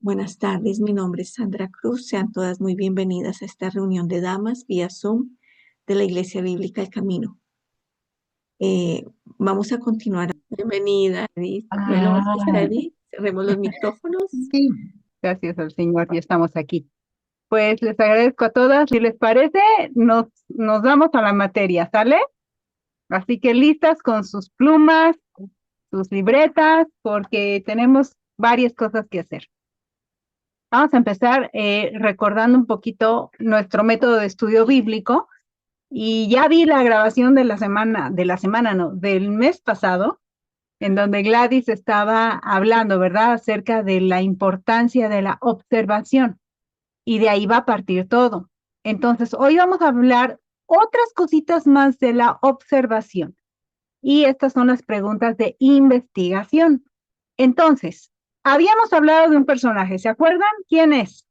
Buenas tardes, mi nombre es Sandra Cruz. Sean todas muy bienvenidas a esta reunión de damas vía Zoom de la Iglesia Bíblica El Camino. Vamos a continuar. Bienvenida, Edith. ¿Me lo vas a hacer, Ah, Edith? Cerremos los micrófonos. sí. Gracias al Señor, ya estamos aquí. Pues les agradezco a todas. Si les parece, nos vamos a la materia, ¿sale? Así que listas con sus plumas, sus libretas, porque tenemos varias cosas que hacer. Vamos a empezar recordando un poquito nuestro método de estudio bíblico. Y ya vi la grabación del mes pasado, en donde Gladys estaba hablando, ¿verdad?, acerca de la importancia de la observación y de ahí va a partir todo. Entonces, hoy vamos a hablar otras cositas más de la observación y estas son las preguntas de investigación. Entonces, habíamos hablado de un personaje, ¿se acuerdan? ¿Quién es?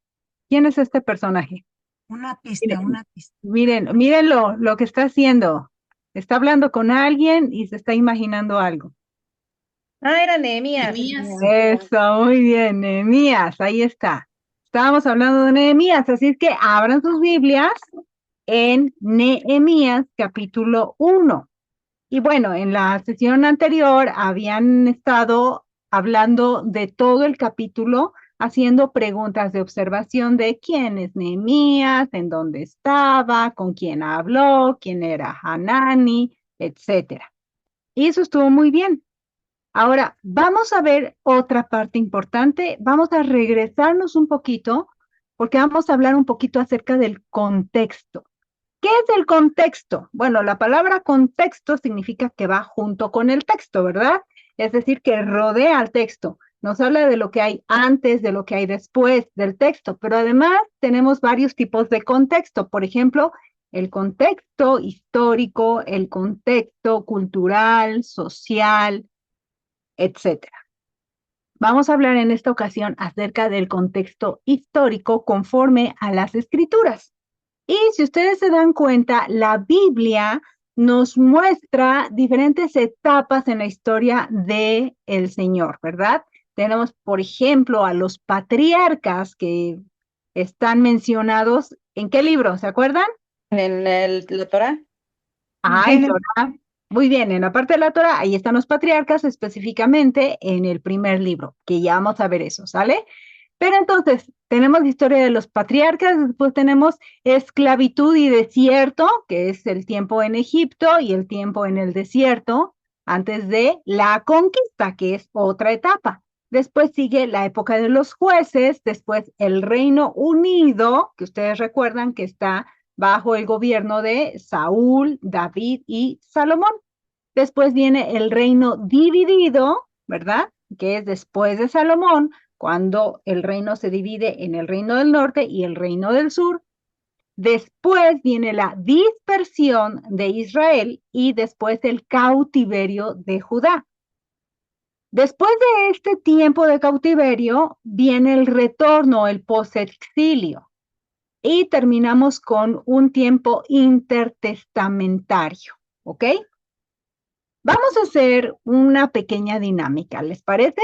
¿Quién es este personaje? Una pista, Miren, una pista. miren lo que está haciendo. Está hablando con alguien y se está imaginando algo. Ah, era Nehemías. Eso, muy bien, Nehemías, ahí está. Estábamos hablando de Nehemías, así es que abran sus Biblias en Nehemías capítulo 1. Y bueno, en la sesión anterior habían estado hablando de todo el capítulo, haciendo preguntas de observación de quién es Nehemías, en dónde estaba, con quién habló, quién era Hanani, etcétera. Y eso estuvo muy bien. Ahora, vamos a ver otra parte importante. Vamos a regresarnos un poquito porque vamos a hablar un poquito acerca del contexto. ¿Qué es el contexto? Bueno, la palabra contexto significa que va junto con el texto, ¿verdad? Es decir, que rodea al texto. Nos habla de lo que hay antes, de lo que hay después del texto, pero además tenemos varios tipos de contexto. Por ejemplo, el contexto histórico, el contexto cultural, social, etcétera. Vamos a hablar en esta ocasión acerca del contexto histórico conforme a las escrituras. Y si ustedes se dan cuenta, la Biblia nos muestra diferentes etapas en la historia de el Señor, ¿verdad? Tenemos, por ejemplo, a los patriarcas que están mencionados. ¿En qué libro? ¿Se acuerdan? La Torá. Ay, Torah. Muy bien, en la parte de la Torah, ahí están los patriarcas específicamente en el primer libro, que ya vamos a ver eso, ¿sale? Pero entonces, tenemos la historia de los patriarcas, después tenemos esclavitud y desierto, que es el tiempo en Egipto y el tiempo en el desierto, antes de la conquista, que es otra etapa. Después sigue la época de los jueces, después el Reino Unido, que ustedes recuerdan que está bajo el gobierno de Saúl, David y Salomón. Después viene el reino dividido, ¿verdad? Que es después de Salomón, cuando el reino se divide en el reino del norte y el reino del sur. Después viene la dispersión de Israel y después el cautiverio de Judá. Después de este tiempo de cautiverio viene el retorno, el posexilio. Y terminamos con un tiempo intertestamentario, ¿ok? Vamos a hacer una pequeña dinámica, ¿les parece?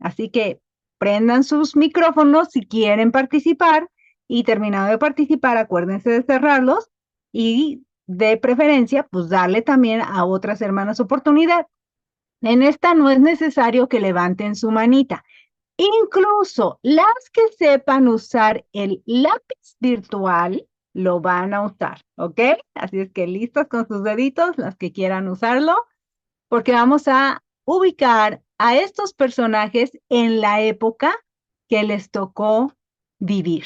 Así que prendan sus micrófonos si quieren participar y terminado de participar, acuérdense de cerrarlos y de preferencia, pues darle también a otras hermanas oportunidad. En esta no es necesario que levanten su manita. Incluso las que sepan usar el lápiz virtual lo van a usar, ¿ok? Así es que listos con sus deditos, las que quieran usarlo, porque vamos a ubicar a estos personajes en la época que les tocó vivir.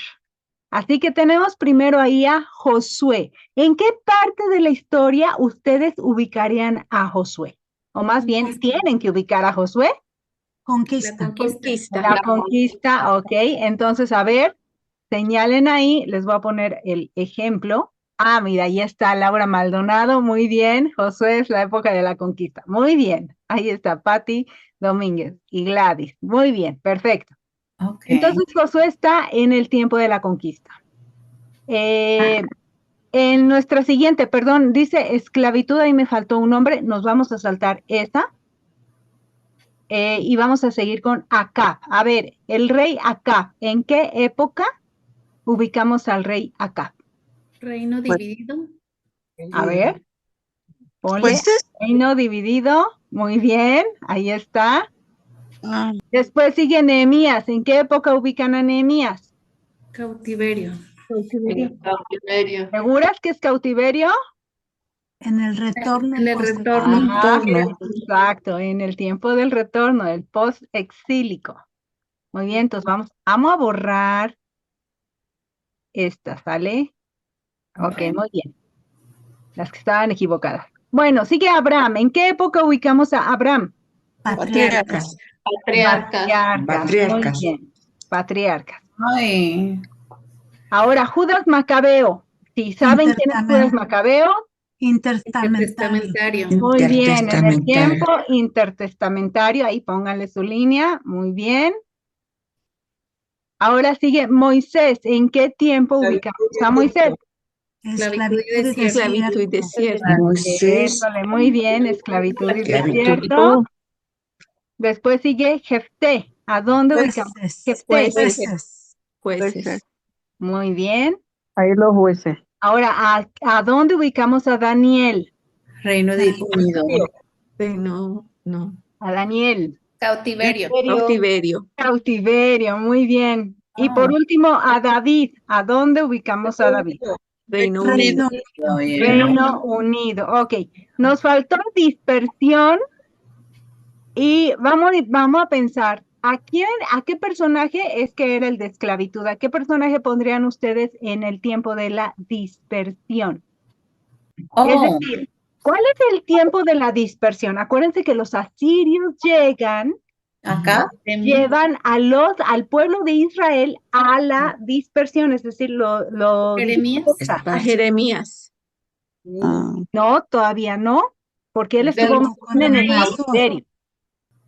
Así que tenemos primero ahí a Josué. ¿En qué parte de la historia ustedes ubicarían a Josué? O más bien, tienen que ubicar a Josué. La Conquista. conquista. La conquista, ok. Entonces, a ver, señalen ahí, les voy a poner el ejemplo. Ah, mira, ahí está Laura Maldonado, muy bien. Josué es la época de la conquista, muy bien. Ahí está Patti Domínguez y Gladys, muy bien, perfecto. Ok. Entonces, Josué está en el tiempo de la conquista. Eh, en nuestra siguiente, perdón, dice esclavitud, ahí me faltó un nombre, nos vamos a saltar esa. y vamos a seguir con Acab. A ver, el rey Acab, ¿en qué época ubicamos al rey Acab? Reino dividido. A ver, ponle Jueces. reino dividido. Muy bien, ahí está. Ah, Después sigue Nehemías. ¿En qué época ubican a Nehemías? Cautiverio. Cautiverio. ¿Seguras que es cautiverio? En el retorno. En el retorno. Ajá, retorno. exacto, en el tiempo del retorno, el post-exílico. Muy bien, entonces vamos a borrar esta, ¿sale? Ok, muy bien. Las que estaban equivocadas. Bueno, sigue Abraham. ¿En qué época ubicamos a Abraham? Patriarcas. Patriarcas. Patriarcas. Muy bien. Patriarcas. Ay. Ahora, Judas Macabeo. Si saben quién es Judas Macabeo, Intertestamentario. Testamentario. muy bien, en el Intertestamentario. tiempo intertestamentario, ahí pónganle su línea, muy bien. Ahora sigue Moisés. ¿En qué tiempo ubicamos a Moisés? Esclavitud y desierto. Esclavitud y desierto. Moisés. École, muy bien, esclavitud y Esclavitud. desierto. Después sigue Jefté. ¿A dónde ubicamos? Jueces. Jefté. Jueces. Muy bien. Ahí los jueces. Ahora, ¿a dónde ubicamos a Daniel? Reino unido. No. A Daniel. Cautiverio. Cautiverio. Cautiverio, muy bien. Y por último, a David. ¿A dónde ubicamos a David? Reino Unido. Reino Unido. Ok. Nos faltó dispersión y vamos a pensar, ¿a qué personaje es que era el de esclavitud? ¿A qué personaje pondrían ustedes en el tiempo de la dispersión? Oh, Es decir, ¿cuál es el tiempo de la dispersión? Acuérdense que los asirios llegan, acá. llevan al pueblo de Israel a la dispersión, es decir, lo Jeremías. dispersan. A Jeremías. Ah, No, todavía no, porque él estuvo más bien en el cautiverio.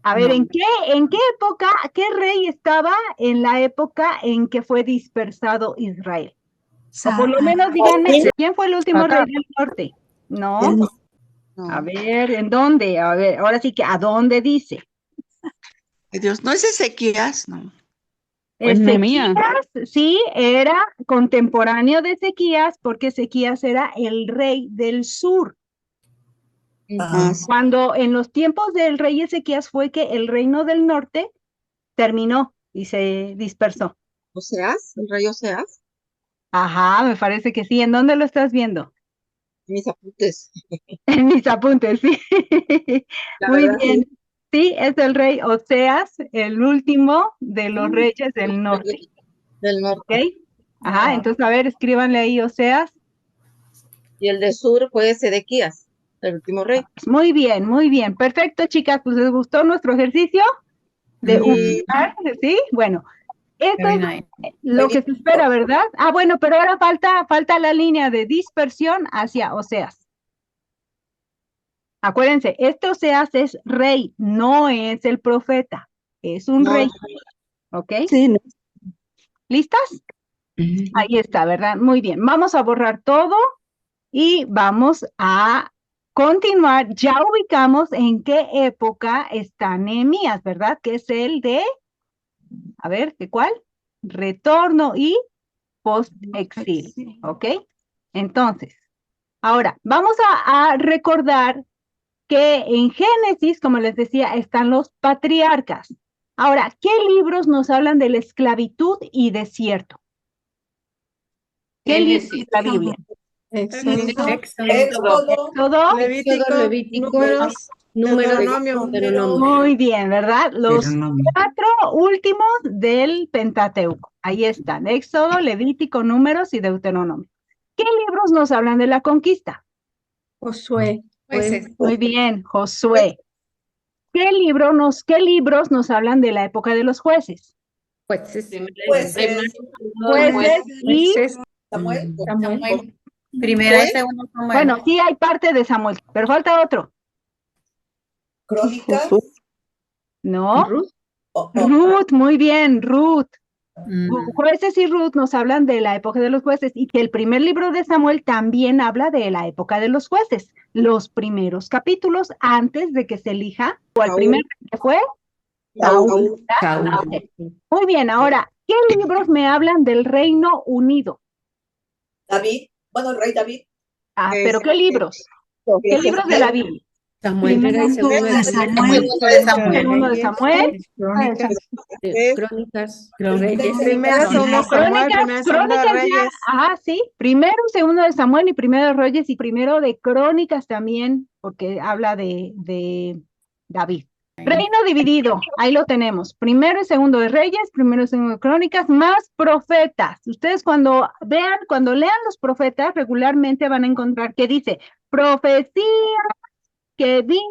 A ver, ¿en qué época, qué rey estaba en la época en que fue dispersado Israel? O por lo menos díganme, ¿quién fue el último rey del norte? No. no. A ver, ¿en dónde? A ver, ahora sí que, ¿a dónde dice? Ay, Dios, ¿no es Ezequías? No. Pues Nehemías. Ezequías, sí, era contemporáneo de Ezequías, porque Ezequías era el rey del sur. Ah, sí. Cuando en los tiempos del rey Ezequías fue que el reino del norte terminó y se dispersó. ¿Oseas? ¿El rey Oseas? Ajá, me parece que sí. ¿En dónde lo estás viendo? Mis apuntes. En mis apuntes, sí. La Muy verdad, bien. Sí, es el rey Oseas, el último de los reyes del norte. del norte. ¿Ok? Ajá, entonces a ver, escríbanle ahí Oseas. Y el de sur fue Sedequías, el último rey. Muy bien, muy bien. Perfecto, chicas. Pues les gustó nuestro ejercicio de ubicar, ¿sí? Bueno, esto Very es nice. lo que se espera, ¿verdad? Ah, bueno, pero ahora falta la línea de dispersión hacia Oseas. Acuérdense, este Oseas es rey, no es el profeta, es un rey. ¿Ok? Sí, no. ¿Listas? Ahí está, ¿verdad? Muy bien. Vamos a borrar todo y vamos a continuar. Ya ubicamos en qué época está Nehemías, ¿verdad? Que es el de, a ver, ¿de cuál? Retorno y post-exilio, ¿ok? Entonces, ahora vamos a recordar que en Génesis, como les decía, están los patriarcas. Ahora, ¿qué libros nos hablan de la esclavitud y desierto? ¿Qué libros de la Biblia? Éxodo. ¿Todo? Levítico. Números. Muy bien, ¿verdad? Los Deuteronomio. 4 últimos del Pentateuco. Ahí están, Éxodo, Levítico, Números y Deuteronomio. ¿Qué libros nos hablan de la conquista? Josué. Jueces. Muy bien, Josué. ¿Qué libros nos hablan de la época de los jueces? Jueces. Jueces y, Samuel. Primera y segunda Samuel. bueno, sí hay parte de Samuel, pero falta otro. Crónicas. ¿No? Ruth. Ruth, muy bien, Ruth. Mm. Jueces y Ruth nos hablan de la época de los jueces y que el primer libro de Samuel también habla de la época de los jueces, los primeros capítulos antes de que se elija, o al primer que fue Saúl. Saúl. Ok. Muy bien, ahora, ¿qué libros me hablan del Reino Unido? David, bueno, el rey David. Pero ¿qué libros? ¿Qué libros de la Biblia? Samuel, Primero y segundo de Samuel. Segundo de Samuel. Crónicas, Reyes. Primero, segundo No, Samuel, Crónicas, primero, segundo Crónicas ya, Reyes. sí, primero, segundo de Samuel y primero de Reyes y primero de Crónicas también, porque habla de David. Reino dividido, ahí lo tenemos, primero y segundo de Reyes, primero y segundo de Crónicas, más profetas. Ustedes cuando lean los profetas, regularmente van a encontrar que dice, profecía que vino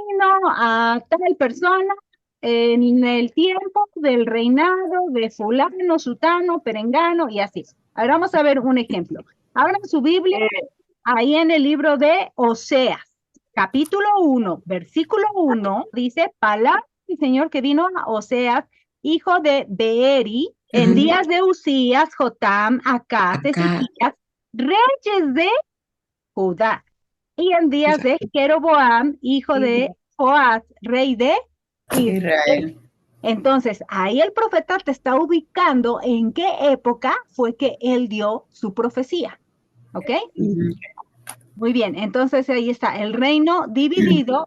a tal persona en el tiempo del reinado de fulano, sutano, perengano y así. Ahora vamos a ver un ejemplo. Abran su Biblia ahí en el libro de Oseas, capítulo 1, versículo 1, dice, palabra del Señor que vino a Oseas, hijo de Beeri, en días de Usías, Jotam, Acaz, Ezequías, reyes de Judá, y en días de Jeroboam, hijo de Joás, rey de Israel. Israel. Entonces, ahí el profeta te está ubicando en qué época fue que él dio su profecía. ¿Ok? Muy bien, entonces ahí está el reino dividido,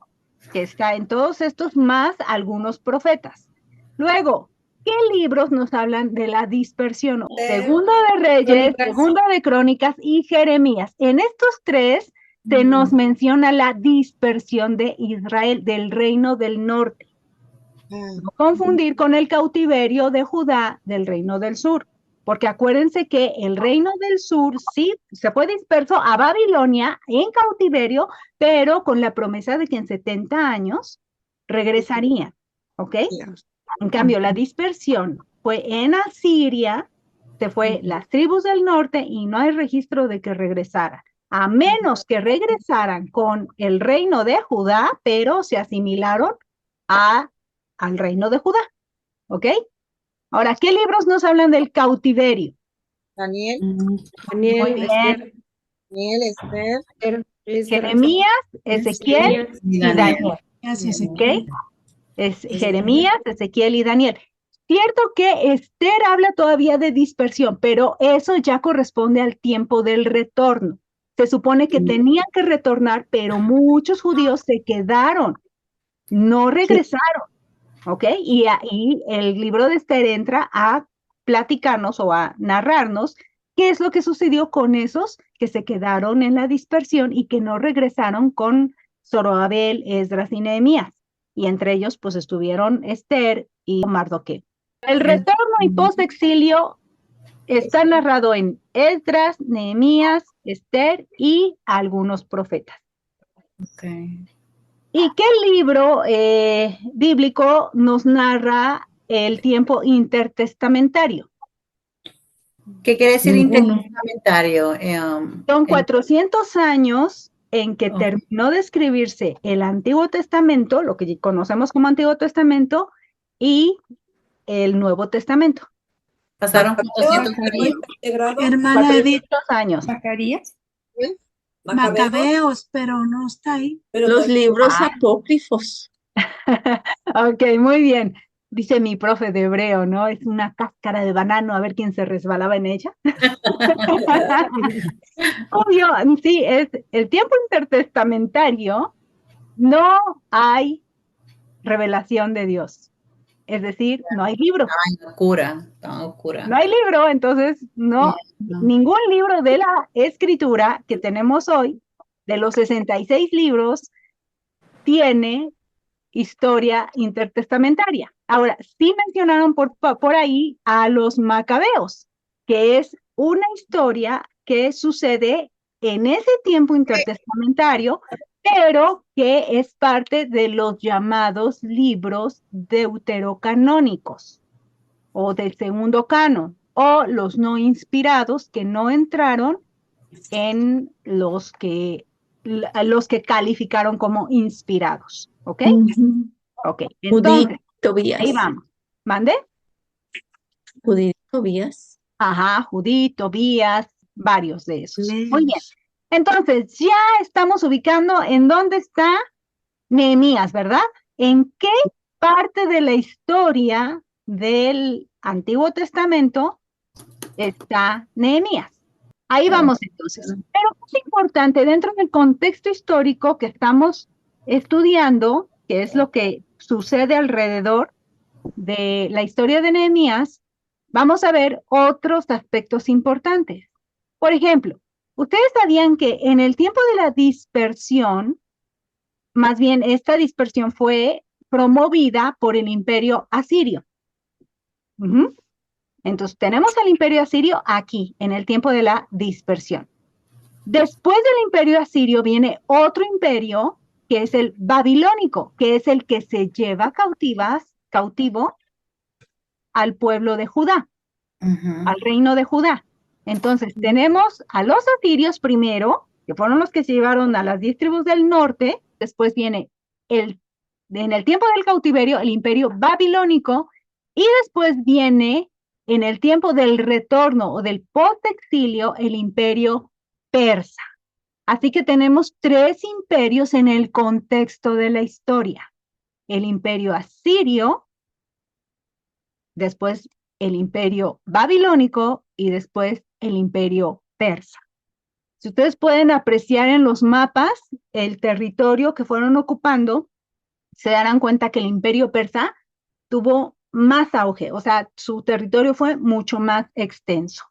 que está en todos estos, más algunos profetas. Luego, ¿qué libros nos hablan de la dispersión? Segundo de Reyes, segundo de Crónicas y Jeremías. En estos tres se nos menciona la dispersión de Israel, del reino del norte. No confundir con el cautiverio de Judá del reino del sur, porque acuérdense que el reino del sur sí se fue disperso a Babilonia en cautiverio, pero con la promesa de que en 70 años regresarían, ¿ok? En cambio, la dispersión fue en Asiria, se fue las tribus del norte y no hay registro de que regresaran, a menos que regresaran con el reino de Judá, pero se asimilaron al reino de Judá, ¿ok? Ahora, ¿qué libros nos hablan del cautiverio? Daniel, Muy bien. Esther, Jeremías, Ezequiel y Daniel, Gracias, ¿ok? Es Jeremías, Ezequiel y Daniel. Cierto que Esther habla todavía de dispersión, pero eso ya corresponde al tiempo del retorno. Se supone que tenían que retornar, pero muchos judíos se quedaron, no regresaron, ¿ok? Y ahí el libro de Esther entra a platicarnos o a narrarnos qué es lo que sucedió con esos que se quedaron en la dispersión y que no regresaron con Zorobabel, Esdras y Nehemías. Y entre ellos, pues, estuvieron Esther y Mardoqueo. El retorno y post-exilio está narrado en Esdras, Nehemías, Esther y algunos profetas. ¿Y qué libro bíblico nos narra el tiempo intertestamentario? ¿Qué quiere decir intertestamentario? Son 400 años en que terminó de escribirse el Antiguo Testamento, lo que conocemos como Antiguo Testamento, y el Nuevo Testamento. Pasaron 400 años. Hermana Edith, 400 años. Zacarías. Macabeos, pero no está ahí. Los libros apócrifos. Ok, muy bien. Dice mi profe de hebreo, ¿no? Es una cáscara de banano, a ver quién se resbalaba en ella. Obvio, sí, es el tiempo intertestamentario, no hay revelación de Dios. Es decir, no hay libro. Ay, oscura, tan oscura. No hay libro, entonces ningún libro de la escritura que tenemos hoy, de los 66 libros, tiene historia intertestamentaria. Ahora, sí mencionaron por ahí a los macabeos, que es una historia que sucede en ese tiempo intertestamentario, pero que es parte de los llamados libros deuterocanónicos o del segundo canon, o los no inspirados que no entraron en los que calificaron como inspirados. ¿Ok? Ok, entonces, Tobías. ahí vamos. ¿Mande? Judith Tobías. Ajá, Judith, Tobías, varios de esos. Muy bien. Entonces, ya estamos ubicando en dónde está Nehemías, ¿verdad? ¿En qué parte de la historia del Antiguo Testamento está Nehemías. Ahí vamos entonces. Pero es importante dentro del contexto histórico que estamos estudiando, que es lo que sucede alrededor de la historia de Nehemías, vamos a ver otros aspectos importantes. Por ejemplo, ustedes sabían que en el tiempo de la dispersión, más bien esta dispersión fue promovida por el imperio asirio. Entonces tenemos al imperio asirio aquí, en el tiempo de la dispersión. Después del imperio asirio viene otro imperio, que es el babilónico, que es el que se lleva cautivo al pueblo de Judá, al reino de Judá. Entonces tenemos a los asirios primero, que fueron los que se llevaron a las 10 tribus del norte. Después viene en el tiempo del cautiverio el imperio babilónico, y después viene en el tiempo del retorno o del post-exilio el imperio persa. Así que tenemos 3 imperios en el contexto de la historia: el imperio asirio, después el imperio babilónico y después el imperio persa. Si ustedes pueden apreciar en los mapas el territorio que fueron ocupando, se darán cuenta que el imperio persa tuvo más auge, o sea, su territorio fue mucho más extenso.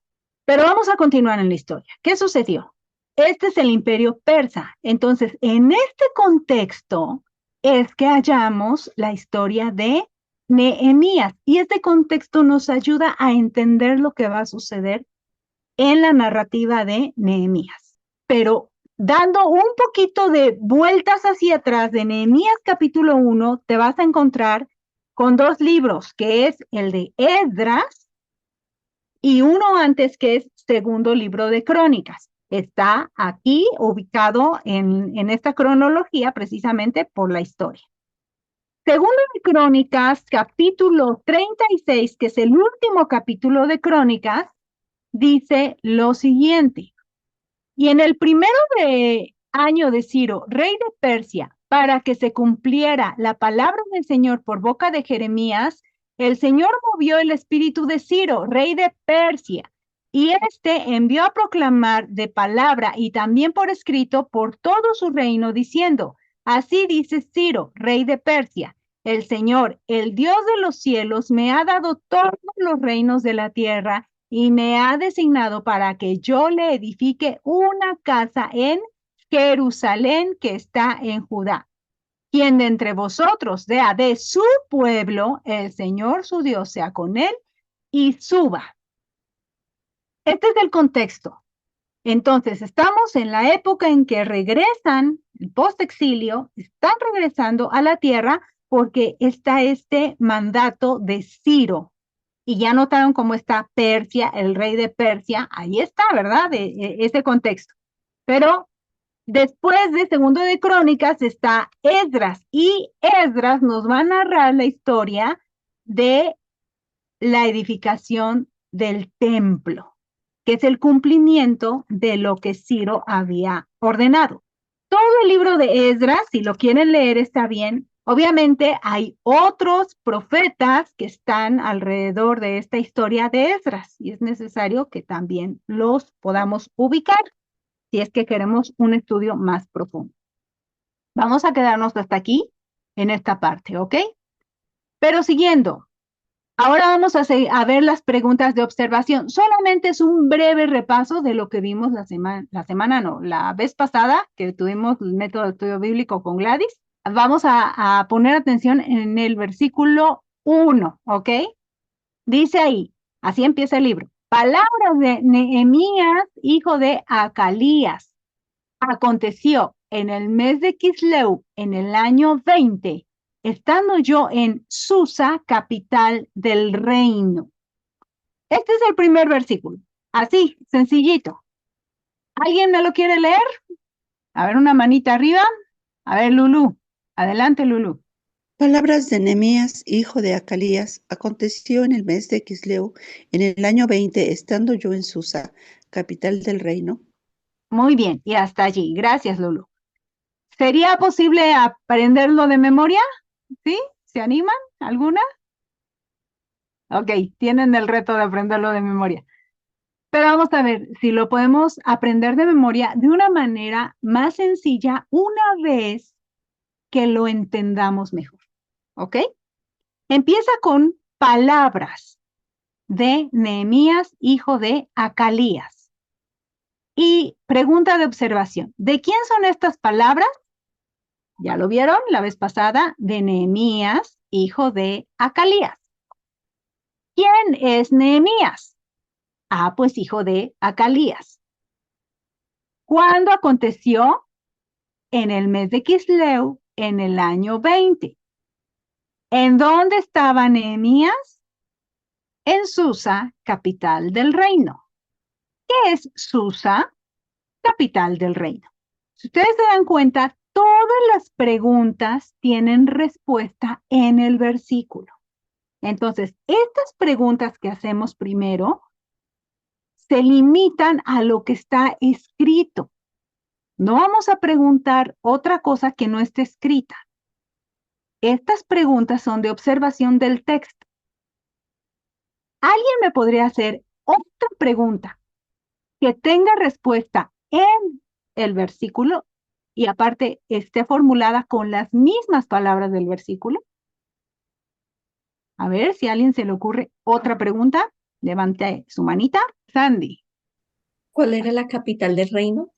Pero vamos a continuar en la historia. ¿Qué sucedió? Este es el imperio persa. Entonces, en este contexto es que hallamos la historia de Nehemías, y este contexto nos ayuda a entender lo que va a suceder en la narrativa de Nehemías. Pero dando un poquito de vueltas hacia atrás de Nehemías capítulo 1, te vas a encontrar con 2 libros, que es el de Esdras y uno antes, que es segundo libro de Crónicas. Está aquí ubicado en esta cronología precisamente por la historia. Segundo de Crónicas, capítulo 36, que es el último capítulo de Crónicas, dice lo siguiente: y en el primero año de Ciro, rey de Persia, para que se cumpliera la palabra del Señor por boca de Jeremías, el Señor movió el espíritu de Ciro, rey de Persia, y éste envió a proclamar de palabra y también por escrito por todo su reino, diciendo: así dice Ciro, rey de Persia: el Señor, el Dios de los cielos, me ha dado todos los reinos de la tierra y me ha designado para que yo le edifique una casa en Jerusalén, que está en Judá. Quien de entre vosotros sea de su pueblo, el Señor su Dios sea con él y suba. Este es el contexto. Entonces, estamos en la época en que regresan, el post-exilio, están regresando a la tierra porque está este mandato de Ciro. Y ya notaron cómo está Persia, el rey de Persia. Ahí está, ¿verdad? Ese contexto. Pero después de segundo de Crónicas está Esdras. Y Esdras nos va a narrar la historia de la edificación del templo, que es el cumplimiento de lo que Ciro había ordenado. Todo el libro de Esdras, si lo quieren leer, está bien. Obviamente hay otros profetas que están alrededor de esta historia de Esdras, y es necesario que también los podamos ubicar si es que queremos un estudio más profundo. Vamos a quedarnos hasta aquí en esta parte, ¿ok? Pero siguiendo, ahora vamos a ver las preguntas de observación. Solamente es un breve repaso de lo que vimos la vez pasada, que tuvimos el método de estudio bíblico con Gladys. Vamos a poner atención en el versículo 1, ¿ok? Dice ahí, así empieza el libro: palabras de Nehemías, hijo de Acalías. Aconteció en el mes de Quisleu, en el año 20, estando yo en Susa, capital del reino. Este es el primer versículo, así, sencillito. ¿Alguien me lo quiere leer? A ver, una manita arriba. A ver, Lulú. Adelante, Lulú. Palabras de Nehemías, hijo de Acalías. Aconteció en el mes de Quisleu, en el año 20, estando yo en Susa, capital del reino. Muy bien, y hasta allí. Gracias, Lulú. ¿Sería posible aprenderlo de memoria? ¿Sí? ¿Se animan? ¿Alguna? Ok, tienen el reto de aprenderlo de memoria. Pero vamos a ver si lo podemos aprender de memoria de una manera más sencilla una vez que lo entendamos mejor. ¿Ok? Empieza con palabras de Nehemías, hijo de Acalías. Y pregunta de observación. ¿De quién son estas palabras? Ya lo vieron la vez pasada, de Nehemías, hijo de Acalías. ¿Quién es Nehemías? Ah, pues hijo de Acalías. ¿Cuándo aconteció? En el mes de Quisleu, en el año 20. ¿En dónde estaba Nehemías? En Susa, capital del reino. ¿Qué es Susa? Capital del reino. Si ustedes se dan cuenta, todas las preguntas tienen respuesta en el versículo. Entonces, estas preguntas que hacemos primero se limitan a lo que está escrito. No vamos a preguntar otra cosa que no esté escrita. Estas preguntas son de observación del texto. ¿Alguien me podría hacer otra pregunta que tenga respuesta en el versículo y aparte esté formulada con las mismas palabras del versículo? A ver si a alguien se le ocurre otra pregunta. Levante su manita. Sandy. ¿Cuál era la capital del reino?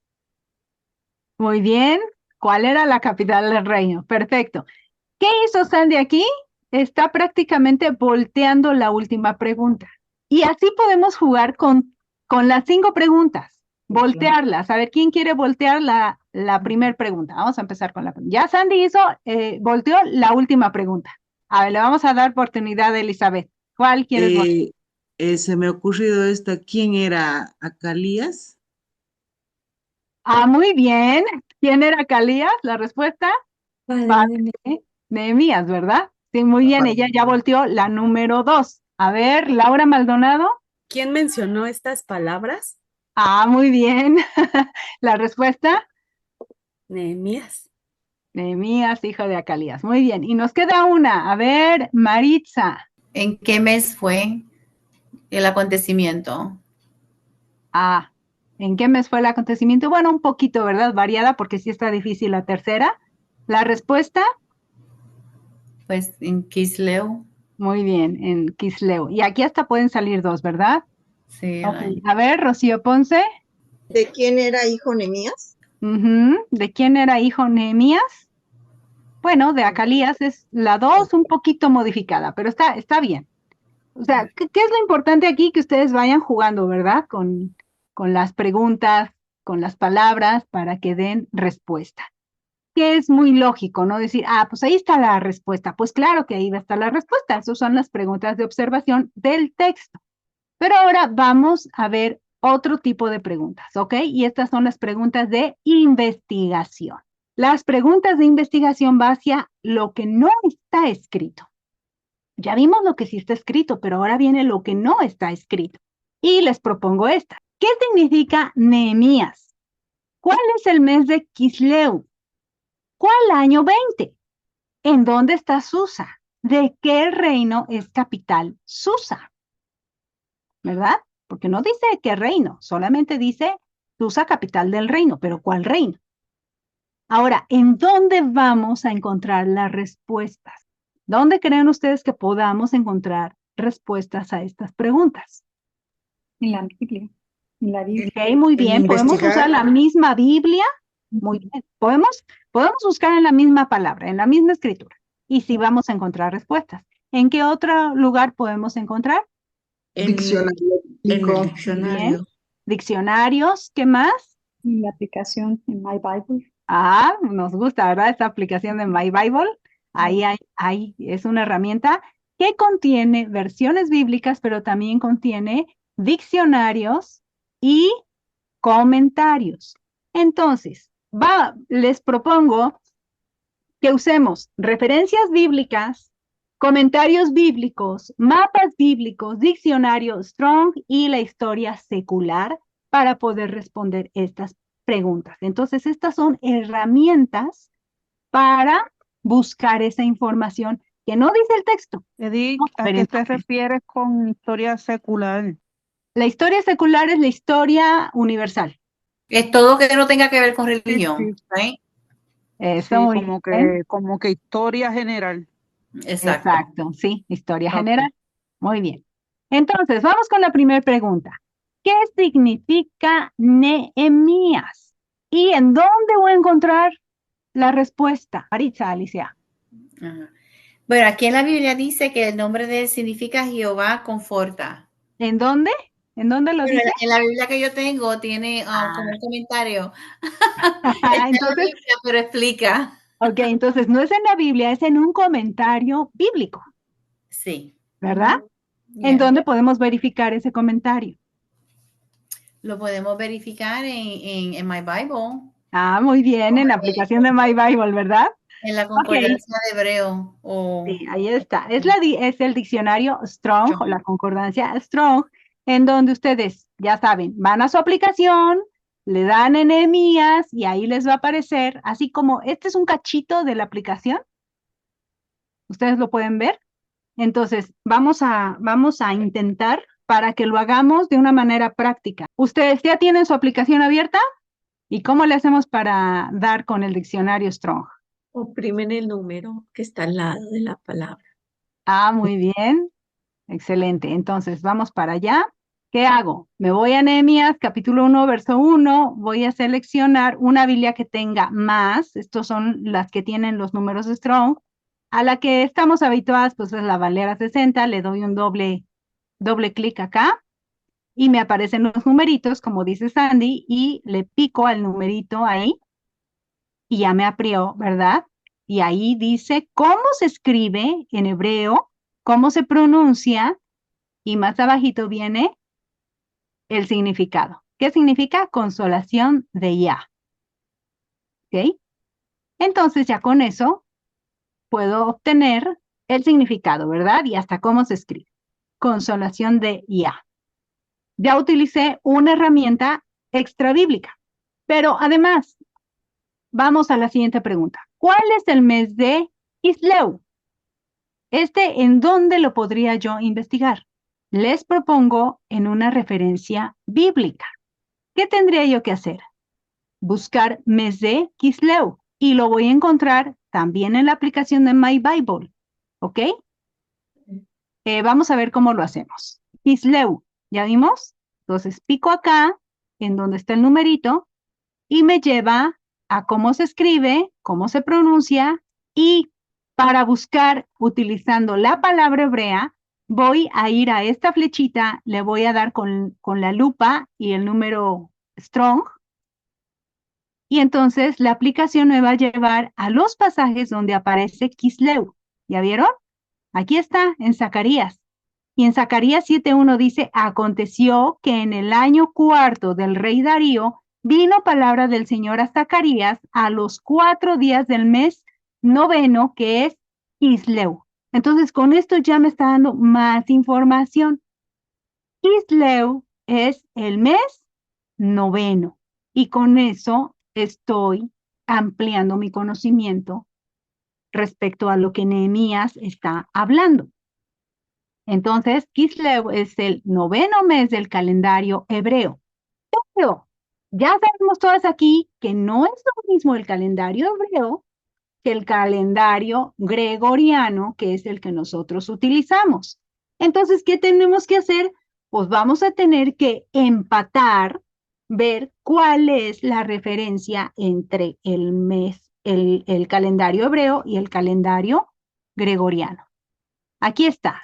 Muy bien. ¿Cuál era la capital del reino? Perfecto. ¿Qué hizo Sandy aquí? Está prácticamente volteando la última pregunta. Y así podemos jugar con las 5 preguntas. Voltearlas. A ver, ¿quién quiere voltear la primera pregunta? Vamos a empezar con la pregunta. Ya Sandy hizo, volteó la última pregunta. A ver, le vamos a dar oportunidad a Elizabeth. ¿Cuál quieres voltear? Se me ha ocurrido esta. ¿Quién era Acalías? Ah, muy bien. ¿Quién era Acalías? La respuesta. Padre de Nehemías, ¿verdad? Sí, muy bien. Ella ya volteó la número 2. A ver, Laura Maldonado. ¿Quién mencionó estas palabras? Ah, muy bien. La respuesta. Nehemías. Nehemías, hijo de Acalías. Muy bien. Y nos queda una. A ver, Maritza. ¿En qué mes fue el acontecimiento? Ah, ¿en qué mes fue el acontecimiento? Bueno, un poquito, ¿verdad? Variada porque sí está difícil la tercera. La respuesta. Pues en Quisleu. Muy bien, en Quisleu. Y aquí hasta pueden salir 2, ¿verdad? Sí. Okay. A ver, Rocío Ponce. ¿De quién era hijo Nehemías? ¿De quién era hijo Nehemías? Bueno, de Acalías es la 2 un poquito modificada, pero está bien. O sea, ¿qué es lo importante aquí? Que ustedes vayan jugando, ¿verdad? Con las preguntas, con las palabras para que den respuesta. Que es muy lógico, ¿no? Decir, pues ahí está la respuesta. Pues claro que ahí va a estar la respuesta. Esas son las preguntas de observación del texto. Pero ahora vamos a ver otro tipo de preguntas, ¿ok? Y estas son las preguntas de investigación. Las preguntas de investigación va hacia lo que no está escrito. Ya vimos lo que sí está escrito, pero ahora viene lo que no está escrito. Y les propongo esta. ¿Qué significa Nehemías? ¿Cuál es el mes de Quisleu? ¿Cuál año 20? ¿En dónde está Susa? ¿De qué reino es capital Susa? ¿Verdad? Porque no dice qué reino, solamente dice Susa, capital del reino, pero ¿cuál reino? Ahora, ¿en dónde vamos a encontrar las respuestas? ¿Dónde creen ustedes que podamos encontrar respuestas a estas preguntas? En la Biblia. En la Biblia. Ok, muy bien. ¿Podemos usar la misma Biblia? Muy bien. ¿Podemos buscar en la misma palabra, en la misma escritura? Y sí vamos a encontrar respuestas. ¿En qué otro lugar podemos encontrar? En el diccionario. Bien. Diccionarios, ¿qué más? En la aplicación en My Bible. Nos gusta, ¿verdad? Esta aplicación de My Bible. Ahí es una herramienta que contiene versiones bíblicas, pero también contiene diccionarios y comentarios. Entonces, les propongo que usemos referencias bíblicas, comentarios bíblicos, mapas bíblicos, diccionario Strong y la historia secular para poder responder estas preguntas. Entonces, estas son herramientas para buscar esa información que no dice el texto. Edith, Vamos a ¿a ver qué te entonces. refieres con historia secular? La historia secular es la historia universal. Es todo que no tenga que ver con Sí, religión, sí, ¿right? Eso sí, muy bien. como que historia general. Exacto. Exacto, sí, historia Ok. general. Muy bien. Entonces, vamos con la primera pregunta. ¿Qué significa Nehemías? ¿Y en dónde voy a encontrar la respuesta? Maritza, Alicia. Ajá. Bueno, aquí en la Biblia dice que el nombre de él significa Jehová conforta. ¿En dónde? ¿En dónde lo Bueno, dice? en la Biblia que yo tengo tiene como un comentario. Está en la Entonces, Biblia, pero explica. ok, entonces no es en la Biblia, es en un comentario bíblico, Sí. ¿verdad? ¿En Yeah. dónde podemos verificar ese comentario? Lo podemos verificar en My Bible, Ah, muy bien, en la aplicación de My Bible, ¿verdad? en la Ok, concordancia de Hebreo. sí, ahí está. Es el diccionario Strong o la concordancia Strong, en donde ustedes, ya saben, van a su aplicación, le dan en Nehemías y ahí les va a aparecer, así como este es un cachito de la aplicación, ustedes lo pueden ver. Entonces, vamos a intentar para que lo hagamos de una manera práctica. ¿Ustedes ya tienen su aplicación abierta? ¿Y cómo le hacemos para dar con el diccionario Strong? Oprimen el número que está al lado de la palabra. Ah, muy bien. Excelente. Entonces, vamos para allá. ¿Qué hago? Me voy a Nehemías, capítulo 1, verso 1. Voy a seleccionar una Biblia que tenga más. Estos son las que tienen los números Strong. A la que estamos habituadas, pues es la Valera 60. Le doy un doble clic acá y me aparecen los numeritos, como dice Sandy, y le pico al numerito ahí y ya me abrió, ¿verdad? Y ahí dice cómo se escribe en hebreo, cómo se pronuncia, y más abajito viene el significado. ¿Qué significa? Consolación de Yah. ¿Ok? Entonces ya con eso puedo obtener el significado, ¿verdad? Y hasta cómo se escribe. Consolación de Yah. Ya utilicé una herramienta extra bíblica. Pero además, vamos a la siguiente pregunta. ¿Cuál es el mes de Kisleu? ¿En dónde lo podría yo investigar? Les propongo en una referencia bíblica. ¿Qué tendría yo que hacer? Buscar mes de Kisleu y lo voy a encontrar también en la aplicación de My Bible. ¿Ok? Vamos a ver cómo lo hacemos. Kisleu, ¿ya vimos? Entonces pico acá, en donde está el numerito, y me lleva a cómo se escribe, cómo se pronuncia, y para buscar utilizando la palabra hebrea, voy a ir a esta flechita, le voy a dar con la lupa y el número Strong, y entonces la aplicación me va a llevar a los pasajes donde aparece Kisleu. ¿Ya vieron? Aquí está, en Zacarías. Y en Zacarías 7:1 dice, aconteció que en el año cuarto del rey Darío vino palabra del Señor a Zacarías a los 4 días del mes noveno, que es Kisleu. Entonces, con esto ya me está dando más información. Kisleu es el mes noveno. Y con eso estoy ampliando mi conocimiento respecto a lo que Nehemías está hablando. Entonces, Kislev es el noveno mes del calendario hebreo. Pero ya sabemos todas aquí que no es lo mismo el calendario hebreo que el calendario gregoriano, que es el que nosotros utilizamos. Entonces, ¿qué tenemos que hacer? Pues vamos a tener que empatar, ver cuál es la referencia entre el mes, el calendario hebreo y el calendario gregoriano. Aquí está.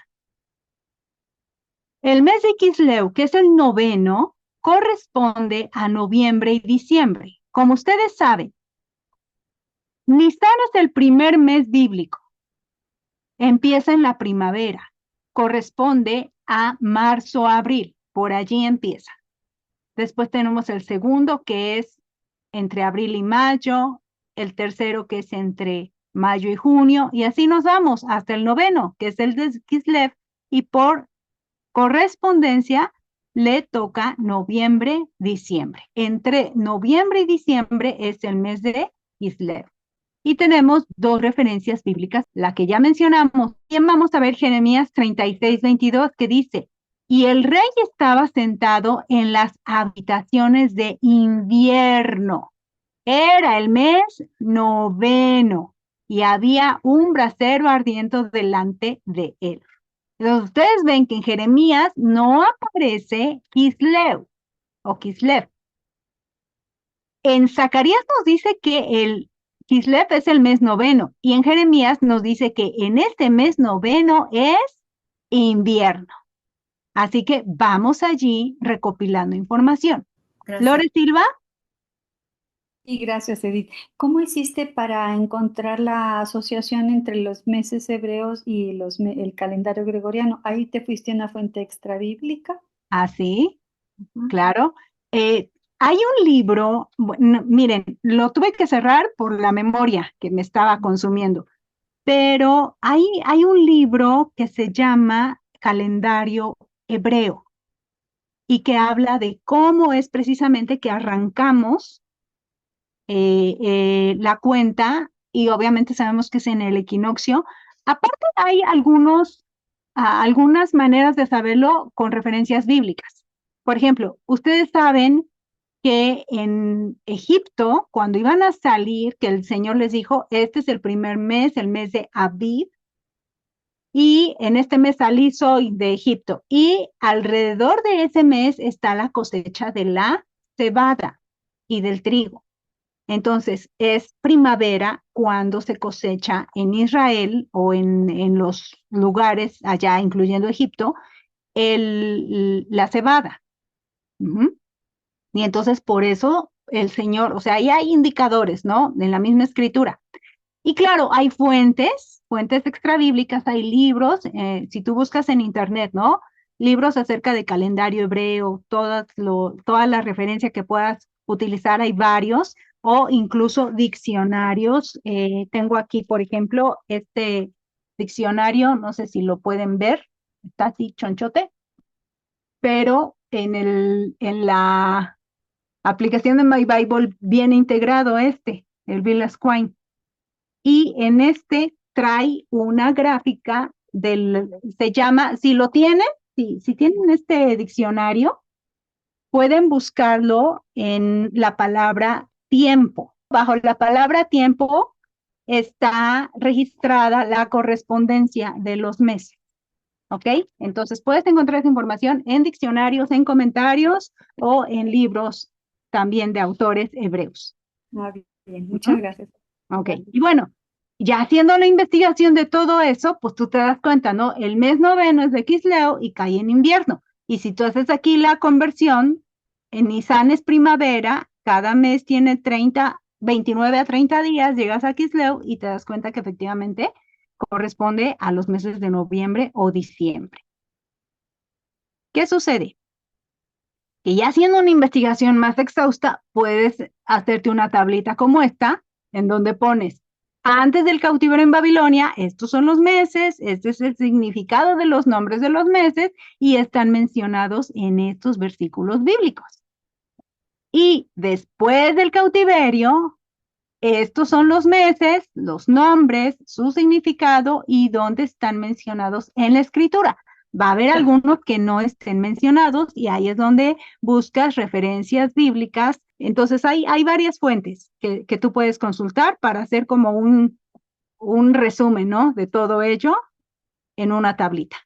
El mes de Kisleu, que es el noveno, corresponde a noviembre y diciembre. Como ustedes saben, Nisan es el primer mes bíblico. Empieza en la primavera. Corresponde a marzo, abril. Por allí empieza. Después tenemos el segundo, que es entre abril y mayo. El tercero, que es entre mayo y junio. Y así nos vamos hasta el noveno, que es el de Kislev. Y por correspondencia le toca noviembre, diciembre. Entre noviembre y diciembre es el mes de Kislev. Y tenemos dos referencias bíblicas, la que ya mencionamos. Bien, vamos a ver Jeremías 36:22, que dice, y el rey estaba sentado en las habitaciones de invierno. Era el mes noveno y había un brasero ardiendo delante de él. Entonces, ustedes ven que en Jeremías no aparece Kislev o Kislev. En Zacarías nos dice que el Kislev es el mes noveno y en Jeremías nos dice que en este mes noveno es invierno. Así que vamos allí recopilando información. Gracias. Lore Silva. Y gracias, Edith. ¿Cómo hiciste para encontrar la asociación entre los meses hebreos y el calendario gregoriano? ¿Ahí te fuiste a una fuente extrabíblica? Así, claro. Hay un libro, bueno, miren, lo tuve que cerrar por la memoria que me estaba consumiendo, pero hay un libro que se llama Calendario Hebreo y que habla de cómo es precisamente que arrancamos la cuenta y obviamente sabemos que es en el equinoccio. Aparte hay algunas maneras de saberlo con referencias bíblicas. Por ejemplo, ustedes saben que en Egipto, cuando iban a salir, que el Señor les dijo, este es el primer mes, el mes de Abib, y en este mes salí soy de Egipto. Y alrededor de ese mes está la cosecha de la cebada y del trigo. Entonces, es primavera cuando se cosecha en Israel o en los lugares allá, incluyendo Egipto, la cebada. Ujú. Y entonces, por eso el Señor, o sea, ahí hay indicadores, ¿no? En la misma escritura. Y claro, hay fuentes extrabíblicas, hay libros, si tú buscas en internet, ¿no? Libros acerca de calendario hebreo, toda la referencia que puedas utilizar, hay varios, o incluso diccionarios. Tengo aquí, por ejemplo, este diccionario, no sé si lo pueden ver, está así chonchote, pero en la aplicación de My Bible viene integrado el Village Quine. Y en este trae una gráfica se llama, si lo tienen, si tienen este diccionario, pueden buscarlo en la palabra tiempo. Bajo la palabra tiempo está registrada la correspondencia de los meses. ¿Ok? Entonces puedes encontrar esa información en diccionarios, en comentarios o en libros también de autores hebreos. Bien, muchas gracias. Ok, y bueno, ya haciendo la investigación de todo eso, pues tú te das cuenta, ¿no? El mes noveno es de Quisleo y cae en invierno. Y si tú haces aquí la conversión, en Nisan es primavera, cada mes tiene 29 a 30 días, llegas a Quisleo y te das cuenta que efectivamente corresponde a los meses de noviembre o diciembre. ¿Qué sucede? Que ya haciendo una investigación más exhausta, puedes hacerte una tablita como esta, en donde pones, antes del cautiverio en Babilonia, estos son los meses, este es el significado de los nombres de los meses, y están mencionados en estos versículos bíblicos. Y después del cautiverio, estos son los meses, los nombres, su significado y dónde están mencionados en la escritura. Va a haber algunos que no estén mencionados y ahí es donde buscas referencias bíblicas. Entonces hay varias fuentes que tú puedes consultar para hacer como un resumen, ¿no? De todo ello en una tablita.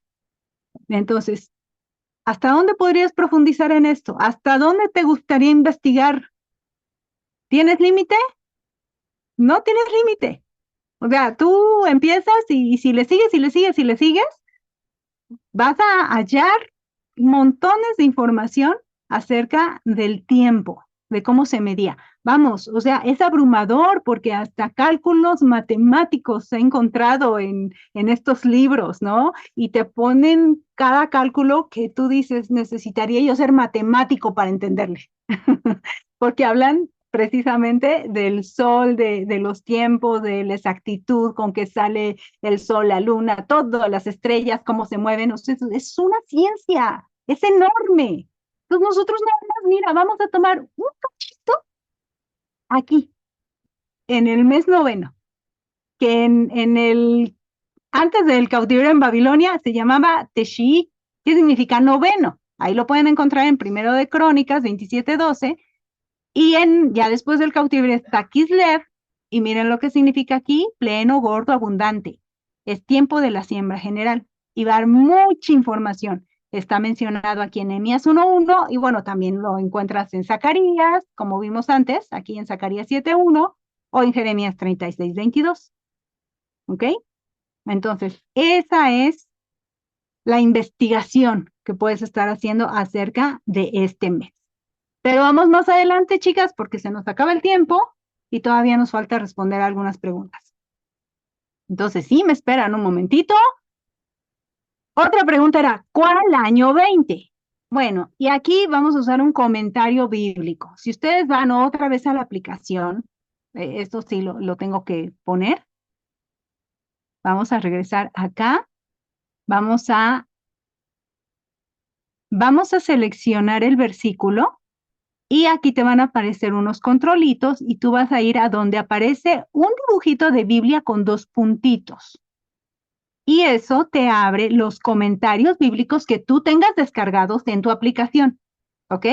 Entonces, ¿hasta dónde podrías profundizar en esto? ¿Hasta dónde te gustaría investigar? ¿Tienes límite? No tienes límite. O sea, tú empiezas y si le sigues, vas a hallar montones de información acerca del tiempo, de cómo se medía. Vamos, o sea, es abrumador porque hasta cálculos matemáticos se ha encontrado en estos libros, ¿no? Y te ponen cada cálculo que tú dices, necesitaría yo ser matemático para entenderle. Porque hablan precisamente del sol, de los tiempos, de la exactitud con que sale el sol, la luna, todas las estrellas, cómo se mueven. O sea, es una ciencia, es enorme. Entonces nosotros nada más, mira, vamos a tomar un cachito aquí, en el mes noveno, que antes del cautiverio en Babilonia se llamaba Teshi, que significa noveno. Ahí lo pueden encontrar en Primero de Crónicas 27:12. Y ya después del cautiverio está Kislev, y miren lo que significa aquí: pleno, gordo, abundante. Es tiempo de la siembra general. Y va a dar mucha información. Está mencionado aquí en Nehemías 1:1, y bueno, también lo encuentras en Zacarías, como vimos antes, aquí en Zacarías 7:1, o en Jeremías 36:22. ¿Ok? Entonces, esa es la investigación que puedes estar haciendo acerca de este mes. Pero vamos más adelante, chicas, porque se nos acaba el tiempo y todavía nos falta responder algunas preguntas. Entonces, sí, me esperan un momentito. Otra pregunta era, ¿cuál año 20? Bueno, y aquí vamos a usar un comentario bíblico. Si ustedes van otra vez a la aplicación, esto sí lo tengo que poner. Vamos a regresar acá. Vamos a seleccionar el versículo. Y aquí te van a aparecer unos controlitos y tú vas a ir a donde aparece un dibujito de Biblia con 2 puntitos. Y eso te abre los comentarios bíblicos que tú tengas descargados en tu aplicación. ¿Ok?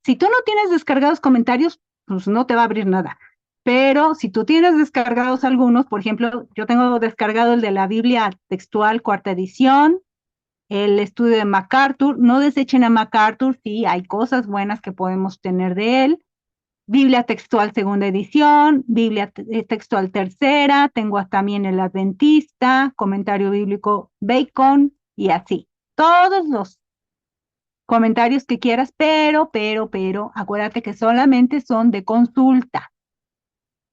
Si tú no tienes descargados comentarios, pues no te va a abrir nada. Pero si tú tienes descargados algunos, por ejemplo, yo tengo descargado el de la Biblia textual, 4ª edición, el estudio de MacArthur. No desechen a MacArthur, sí, hay cosas buenas que podemos tener de él. Biblia textual 2ª edición, Biblia textual 3ª, tengo también el Adventista, comentario bíblico Bacon y así. Todos los comentarios que quieras, pero, acuérdate que solamente son de consulta.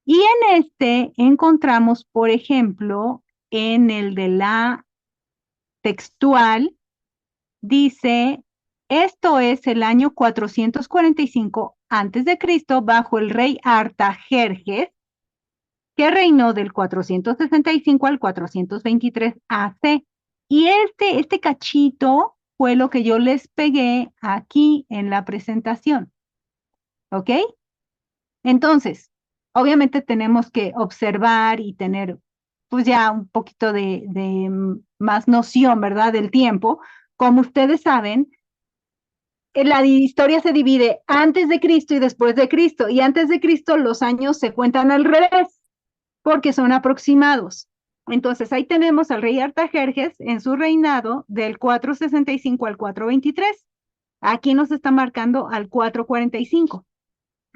Y en este encontramos, por ejemplo, en el de la textual, dice, esto es el año 445 a.C. bajo el rey Artajerjes, que reinó del 465 al 423 AC. Y este cachito fue lo que yo les pegué aquí en la presentación. ¿Ok? Entonces, obviamente tenemos que observar y tener pues ya un poquito de más noción, ¿verdad?, del tiempo. Como ustedes saben, la historia se divide antes de Cristo y después de Cristo. Y antes de Cristo los años se cuentan al revés, porque son aproximados. Entonces ahí tenemos al rey Artajerjes en su reinado del 465 al 423. Aquí nos está marcando al 445.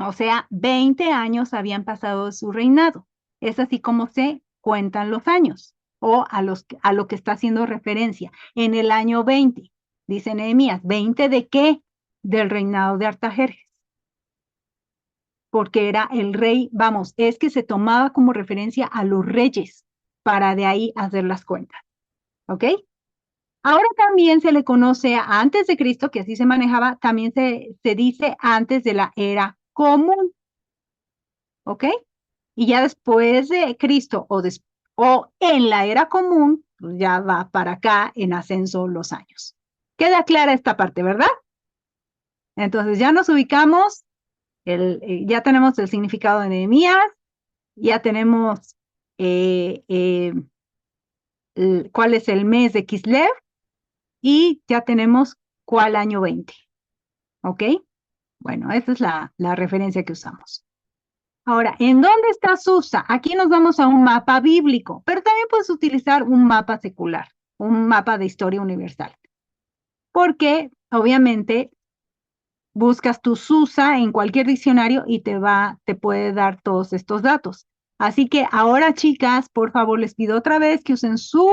O sea, 20 años habían pasado de su reinado. Es así como se cuentan los años, o a lo que está haciendo referencia. En el año 20, dice Nehemías, ¿20 de qué? Del reinado de Artajerjes. Porque era el rey, vamos, es que se tomaba como referencia a los reyes para de ahí hacer las cuentas. ¿Ok? Ahora también se le conoce a antes de Cristo, que así se manejaba, también se dice antes de la era común. ¿Ok? Y ya después de Cristo o en la era común, pues ya va para acá en ascenso los años. Queda clara esta parte, ¿verdad? Entonces ya nos ubicamos, ya tenemos el significado de Nehemías, ya tenemos cuál es el mes de Kislev y ya tenemos cuál año 20. ¿Ok? Bueno, esa es la referencia que usamos. Ahora, ¿en dónde está Susa? Aquí nos vamos a un mapa bíblico, pero también puedes utilizar un mapa secular, un mapa de historia universal. Porque, obviamente, buscas tu Susa en cualquier diccionario y te puede dar todos estos datos. Así que ahora, chicas, por favor, les pido otra vez que usen su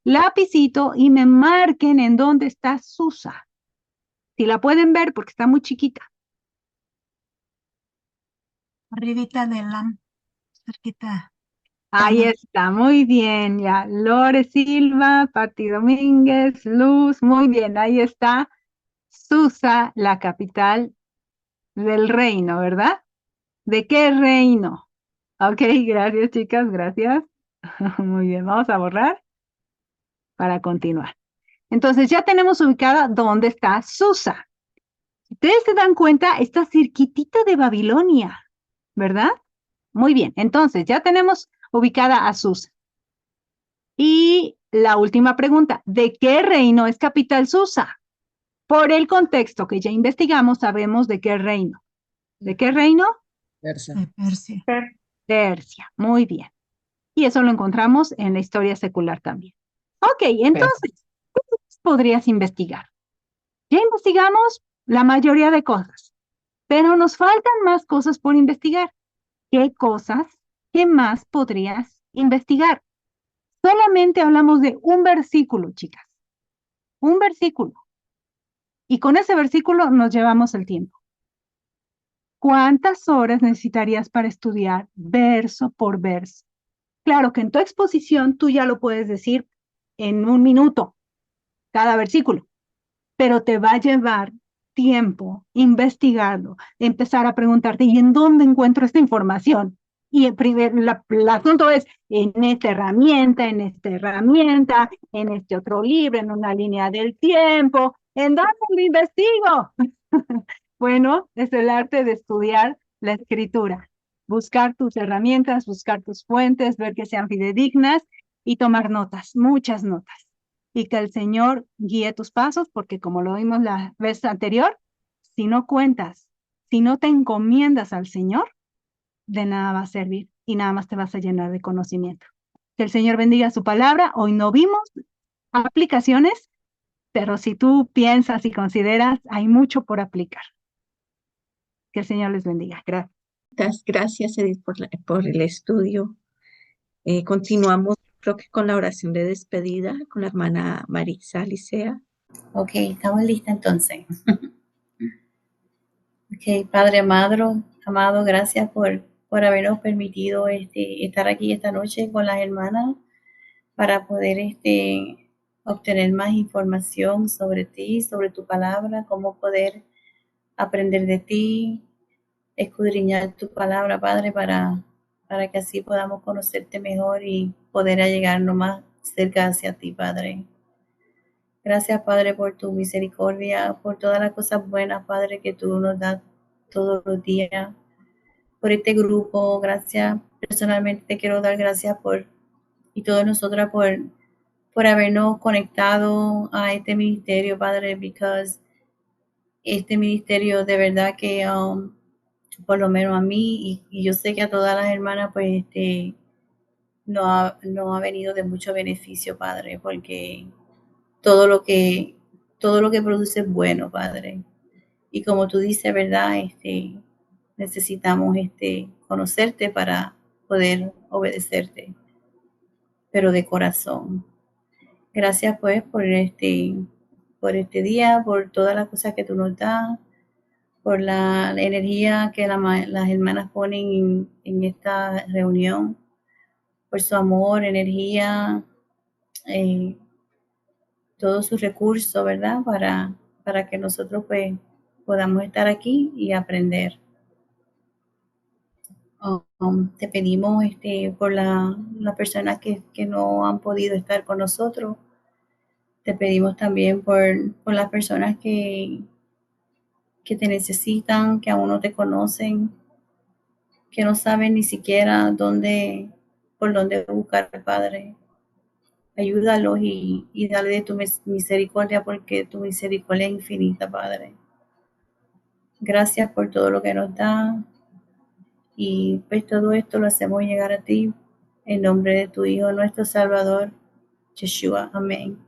lapicito y me marquen en dónde está Susa. Si la pueden ver, porque está muy chiquita. Arribita de LAM, cerquita. Ahí está, muy bien, ya. Lore Silva, Pati Domínguez, Luz, muy bien, ahí está Susa, la capital del reino, ¿verdad? ¿De qué reino? Ok, gracias, chicas, gracias. Muy bien, vamos a borrar para continuar. Entonces ya tenemos ubicada dónde está Susa. Ustedes se dan cuenta, está cerquitita de Babilonia, ¿verdad? Muy bien, entonces ya tenemos ubicada a Susa. Y la última pregunta, ¿de qué reino es capital Susa? Por el contexto que ya investigamos, sabemos de qué reino. ¿De qué reino? Persa. De Persia. Persia. Muy bien. Y eso lo encontramos en la historia secular también. Ok, entonces, ¿qué podrías investigar? Ya investigamos la mayoría de cosas, pero nos faltan más cosas por investigar. ¿Qué cosas? ¿Qué más podrías investigar? Solamente hablamos de un versículo, chicas. Un versículo. Y con ese versículo nos llevamos el tiempo. ¿Cuántas horas necesitarías para estudiar verso por verso? Claro que en tu exposición tú ya lo puedes decir en 1 minuto, cada versículo, pero te va a llevar tiempo investigarlo, empezar a preguntarte, ¿y en dónde encuentro esta información? Y el asunto es en esta herramienta, en este otro libro, en una línea del tiempo, ¿en dónde lo investigo? Bueno, es el arte de estudiar la escritura, buscar tus herramientas, buscar tus fuentes, ver que sean fidedignas y tomar notas, muchas notas. Y que el Señor guíe tus pasos, porque como lo vimos la vez anterior, si no cuentas, si no te encomiendas al Señor, de nada va a servir y nada más te vas a llenar de conocimiento. Que el Señor bendiga su palabra. Hoy no vimos aplicaciones, pero si tú piensas y consideras, hay mucho por aplicar. Que el Señor les bendiga. Gracias. Muchas gracias, Edith, por el estudio. Continuamos, creo que con la oración de despedida con la hermana Marisa Licea. Ok, estamos listas entonces. Ok, Padre amado, gracias por habernos permitido estar aquí esta noche con las hermanas para poder obtener más información sobre ti, sobre tu palabra, cómo poder aprender de ti, escudriñar tu palabra, Padre, para que así podamos conocerte mejor y poder allegarnos más cerca hacia ti, Padre. Gracias, Padre, por tu misericordia, por todas las cosas buenas, Padre, que tú nos das todos los días, por este grupo. Gracias. Personalmente te quiero dar gracias y todos nosotros por habernos conectado a este ministerio, Padre, porque este ministerio de verdad que por lo menos a mí y yo sé que a todas las hermanas pues no ha venido de mucho beneficio, Padre, porque todo lo que produce es bueno, Padre. Y como tú dices, ¿verdad? Necesitamos conocerte para poder obedecerte, pero de corazón. Gracias pues por este día, por todas las cosas que tú nos das, por la energía que las hermanas ponen en esta reunión, por su amor, energía, todos sus recursos, ¿verdad? Para que nosotros pues podamos estar aquí y aprender. Te pedimos por las personas que no han podido estar con nosotros. Te pedimos también por las personas que te necesitan, que aún no te conocen, que no saben ni siquiera por dónde buscar al Padre. Ayúdalos y dale de tu misericordia, porque tu misericordia es infinita, Padre. Gracias por todo lo que nos da. Y pues todo esto lo hacemos llegar a ti en nombre de tu Hijo, nuestro Salvador, Yeshua. Amén.